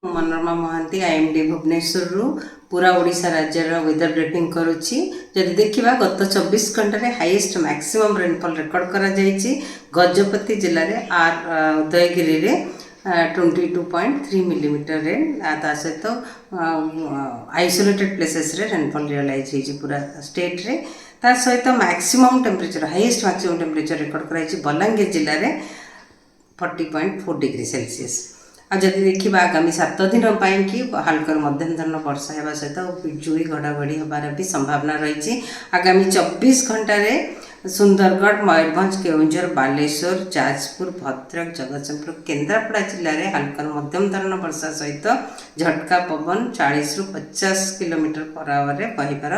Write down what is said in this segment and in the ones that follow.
Manorama Mahanti IMD Bhubaneswar पूरा ओडिशा राज्यर weather briefing करुच्ची जदि देखा गत 24 घंटे हाईएस्ट मैक्सिमम रेनफॉल रिकॉर्ड करा जायछि गजपति जिले में आर उदयगिरी रे 22.3 मिलीमीटर रेन ता सहित आइसोलेटेड प्लेसेस रे रेनफॉल रियलाइज होइछि पूरा स्टेट रे ता सहित maximum temperature highest maximum temperature record कराइछि बलांगीर जिले में 40.4 डिग्री सेल्सियस। आ जदि देखा आगामी 7 दिन कि हल्कर मध्यम धरण वर्षा होगा सहित बिजुली घड़घड़ी हबार भी संभावना रही। आगामी 24 घंटे सुंदरगढ़ मयूरभंज केउंझर बालेश्वर जाजपुर भद्रक जगतसिंहपुर केन्द्रापड़ा जिले में हल्कर मध्यम धरण वर्षा सहित झटका पवन 40 ରୁ 50 किलोमीटर पर आवर बहिबार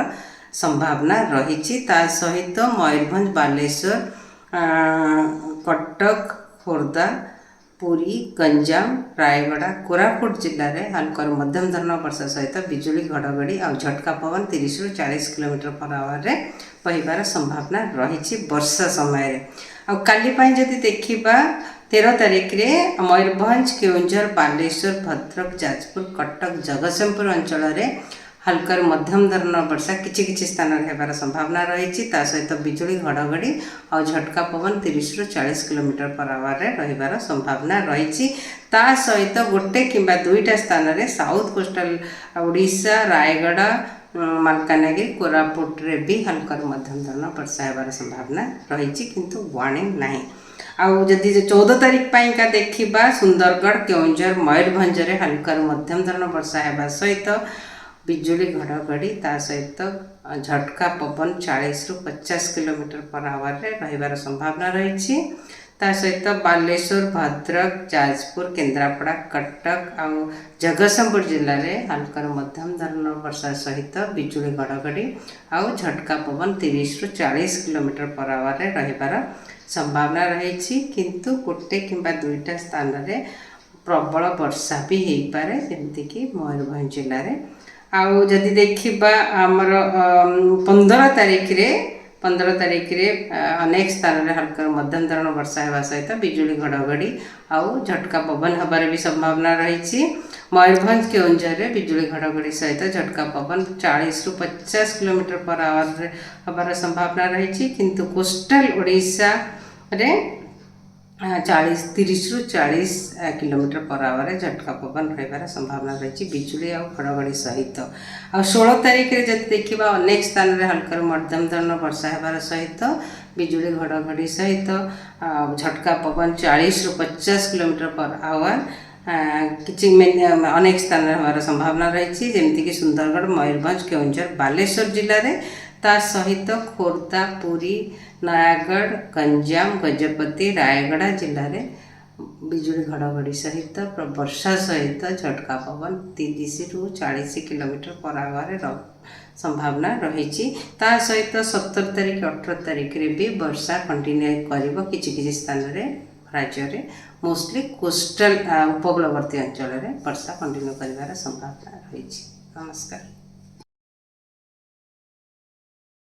संभावना रही। सहित मयूरभंज बालेश्वर कटक खोर्धा पुरी गंजाम रायगड़ा कोरापुट जिले में हल्कर मध्यम धरण वर्षा सहित बिजुली घड़घड़ी और झटका पवन 30 ରୁ 40 किलोमीटर पर आवर बहिबार संभावना रही वर्षा समय। आली जदि देखा 13 तारीख में मयूरभंज केउंझर बालेश्वर भद्रक जाजपुर कटक जगतसिंहपुर अंचल हल्कर मध्यम धरण वर्षा किछि स्थान होबार संभावना रही। सहित बिजुली घड़घड़ी और झटका पवन 30 ରୁ 40 किलोमीटर पर आवर रहिबार संभावना रही। सहित गोटे किंबा दुईटा स्थान में साउथ कोस्टल ओडिशा रायगड़ मालकानगिरी कोरापुट रे भी हल्कर मध्यम धरण वर्षा होबार संभावना रही किंतु वार्निंग नहीं। आउ जदि 14 तारीख का देखा सुंदरगढ़ केउंझर मयूरभंज हल्कर मध्यम धरण वर्षा होगा सहित बिजुली घड़घड़ी ता सहित झटका पवन 40 ରୁ 50 किलोमीटर पर आवर रहिबार संभावना रही। सहित बालेश्वर भद्रक जाजपुर केन्द्रापड़ा कटक और जगतसिंहपुर जिले में हल्कर मध्यम धरण वर्षा सहित बिजुली घड़घड़ी और झटका पवन 30 ରୁ 40 किलोमीटर पर आवर रहिबार संभावना रही किंतु गोटे किंबा दुईटा स्थान में प्रबल वर्षा भी हो पारे जमीक मयूरभंज जिले में। आउ जदि देखा आमर 15 तारीख रे अनेक स्थान में हल्का मध्यम धरण वर्षा होगा सहित बिजुली घड़घड़ी आउ झटका पवन हबार भी संभावना रही। मयूरभंज केउंझर बिजुली घड़घड़ी सहित झटका पवन 40 ରୁ 50 किलोमीटर पर आवर हबार संभावना रही किंतु कोस्टल ओडिशा रे 30 ରୁ 40 किलोमीटर पर आवर झटका पवन रहिबार संभावना रही बिजुली और घड़घड़ी सहित। आ 16 तारीख में जब देखा अनेक स्थान में हल्कर मध्यम धरण वर्षा होबार सहित बिजुली घड़घड़ी सहित झटका पवन 40 ରୁ 50 किलोमीटर पर आवर किसी अनेक स्थान में हमार संभावना रही जमीक सुंदरगढ़ मयूरभंज केउंझर बालेश्वर जिले में ता सहित खोर्धा पुरी नयागढ़ गंजाम गजपति रायगड़ा जिले में बिजुली घड़घड़ी सहित वर्षा सहित झटका पवन 30 ରୁ 40 किलोमीटर पर आवर संभावना रही। सहित 17 तारीख 18 तारीख रे भी वर्षा कंटिन्यू कर किसी स्थान में राज्य में मोस्टली कोस्टल उपकूलवर्ती अंचल में वर्षा कंटिन्यू कर संभावना रही। नमस्कार।